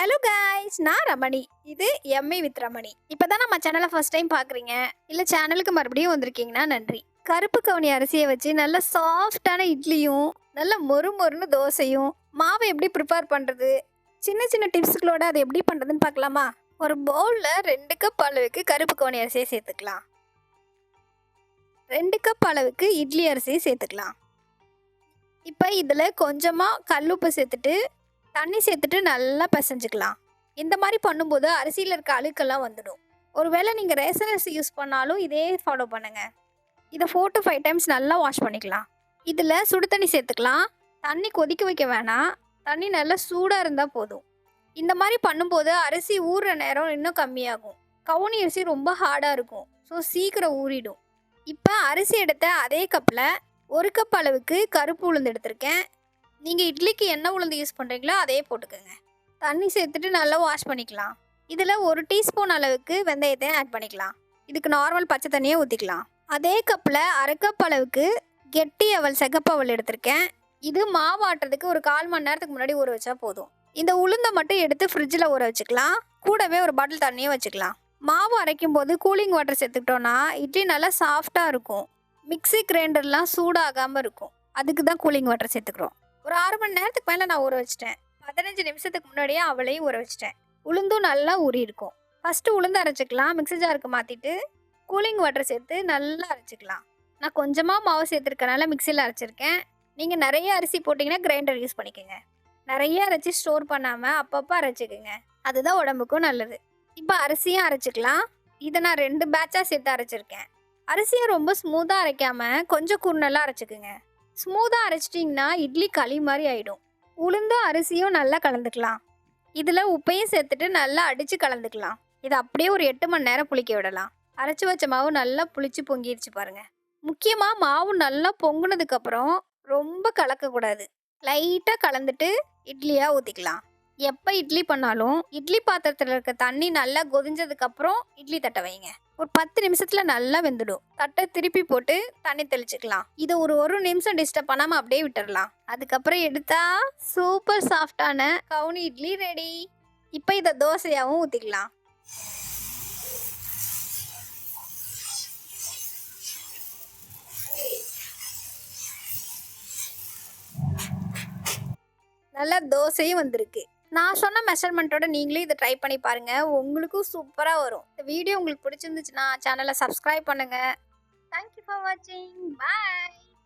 Hello guys, நான் ரமணி. இது MA with Ramani. இப்பதான் நம்ம சேனலை ஃபர்ஸ்ட் டைம் பார்க்குறீங்க, இல்லை சேனலுக்கு மறுபடியும் வந்திருக்கீங்கன்னா நன்றி. கருப்பு கவுனி அரிசியை வச்சு நல்ல சாஃப்டான இட்லியும் நல்ல மொறு மொறுன்னு தோசையும் மாவை எப்படி ப்ரிப்பேர் பண்ணுறது, சின்ன சின்ன டிப்ஸுகளோட அதை எப்படி பண்ணுறதுன்னு பார்க்கலாமா? ஒரு பவுலில் 2 கப் அளவுக்கு கருப்பு கவுனி அரிசியை சேர்த்துக்கலாம். 2 கப் அளவுக்கு இட்லி அரிசியை சேர்த்துக்கலாம். இப்போ இதில் கொஞ்சமாக கல்லுப்பு சேர்த்துட்டு தண்ணி சேர்த்துட்டு நல்லா பிசைஞ்சுக்கலாம். இந்த மாதிரி பண்ணும்போது அரிசியில் இருக்க அழுக்கெல்லாம் வந்துடும். ஒருவேளை நீங்கள் ரேஷன் அரிசி யூஸ் பண்ணாலும் இதே ஃபாலோ பண்ணுங்கள். இதை 4 to 5 டைம்ஸ் நல்லா வாஷ் பண்ணிக்கலாம். இதில் சுடு தண்ணி சேர்த்துக்கலாம். தண்ணி கொதிக்க வைக்க வேணாம், தண்ணி நல்லா சூடாக இருந்தால் போதும். இந்த மாதிரி பண்ணும்போது அரிசி ஊறுற நேரம் இன்னும் கம்மியாகும். கவுனி அரிசி ரொம்ப ஹார்டாக இருக்கும், ஸோ சீக்கிரம் ஊறிடும். இப்போ அரிசி எடுத்த அதே கப்பில் 1 கப் அளவுக்கு கருப்பு உளுந்து எடுத்திருக்கேன். நீங்கள் இட்லிக்கு என்ன உளுந்து யூஸ் பண்ணுறீங்களோ அதே போட்டுக்கோங்க. தண்ணி சேர்த்துட்டு நல்லா வாஷ் பண்ணிக்கலாம். இதில் 1 டீஸ்பூன் அளவுக்கு வெந்தயத்தை ஆட் பண்ணிக்கலாம். இதுக்கு நார்மல் பச்சை தண்ணியை ஊற்றிக்கலாம். அதே கப்பில் 1/2 கப் அளவுக்கு கெட்டி அவல், சிகப்பு அவல் எடுத்திருக்கேன். இது மாவு ஆட்டுறதுக்கு ஒரு 1/4 மணி நேரத்துக்கு முன்னாடி ஊற வச்சா போதும். இந்த உளுந்தை மட்டும் எடுத்து ஃப்ரிட்ஜில் ஊற வச்சுக்கலாம். கூடவே ஒரு பாட்டில் தண்ணியும் வச்சுக்கலாம். மாவு அரைக்கும் போது கூலிங் வாட்டர் சேர்த்துக்கிட்டோன்னா இட்லி நல்லா சாஃப்டாக இருக்கும். மிக்ஸி கிரைண்டர்லாம் சூடாகாமல் இருக்கும். அதுக்கு தான் கூலிங் வாட்டர் சேர்த்துக்கிறோம். ஒரு 6 மணி நேரத்துக்கு மேலே நான் ஊற வச்சிட்டேன். 15 நிமிஷத்துக்கு முன்னாடியே அவளையும் ஊற வச்சிட்டேன். உளுந்தும் நல்லா ஊறி இருக்கும். ஃபஸ்ட்டு உளுந்து அரைச்சிக்கலாம். மிக்ஸி ஜாருக்கு மாற்றிட்டு கூலிங் வாட்டர் சேர்த்து நல்லா அரைச்சிக்கலாம். நான் கொஞ்சமாக மாவு சேர்த்துருக்கனால மிக்சியில் அரைச்சிருக்கேன். நீங்கள் நிறைய அரிசி போட்டிங்கன்னா கிரைண்டர் யூஸ் பண்ணிக்கோங்க. நிறைய அரைச்சி ஸ்டோர் பண்ணாமல் அப்பப்போ அரைச்சிக்கோங்க. அதுதான் உடம்புக்கும் நல்லது. இப்போ அரிசியும் அரைச்சிக்கலாம். இதை நான் 2 பேட்சாக சேர்த்து அரைச்சிருக்கேன். அரிசியை ரொம்ப ஸ்மூத்தாக அரைக்காமல் கொஞ்சம் குறுநெல்லாம் அரைச்சிக்குங்க. ஸ்மூத்தாக அரைச்சிட்டிங்கன்னா இட்லி களி மாதிரி ஆகிடும். உளுந்தும் அரிசியும் நல்லா கலந்துக்கலாம். இதில் உப்பையும் சேர்த்துட்டு நல்லா அடித்து கலந்துக்கலாம். இதை அப்படியே ஒரு 8 மணி நேரம் புளிக்க விடலாம். அரைச்சி வச்ச மாவு நல்லா புளிச்சு பொங்கிடுச்சு பாருங்கள். முக்கியமாக மாவு நல்லா பொங்குனதுக்கப்புறம் ரொம்ப கலக்கக்கூடாது. லைட்டாக கலந்துட்டு இட்லியாக ஊற்றிக்கலாம். எப்போ இட்லி பண்ணாலும் இட்லி பாத்திரத்தில் இருக்க தண்ணி நல்லா கொதிஞ்சதுக்கப்புறம் இட்லி தட்டை வைங்க. ஒரு 10 நிமிஷத்தில் நல்லா வெந்துடும். தட்டை திருப்பி போட்டு தண்ணி தெளிச்சுக்கலாம். இதை ஒரு நிமிஷம் டிஸ்டர்ப் பண்ணாமல் அப்படியே விட்டுடலாம். அதுக்கப்புறம் எடுத்தா சூப்பர் சாஃப்டான கவுனி இட்லி ரெடி. இப்போ இதை தோசையாகவும் ஊற்றிக்கலாம். நல்லா தோசையும் வந்திருக்கு. நான் சொன்ன மெஷர்மெண்ட்டோட நீங்களே இதை ட்ரை பண்ணி பாருங்கள். உங்களுக்கும் சூப்பராக வரும். இந்த வீடியோ உங்களுக்கு பிடிச்சிருந்துச்சுன்னா சேனலை சப்ஸ்கிரைப் பண்ணுங்கள். தேங்க்யூ ஃபார் வாட்சிங். பாய்.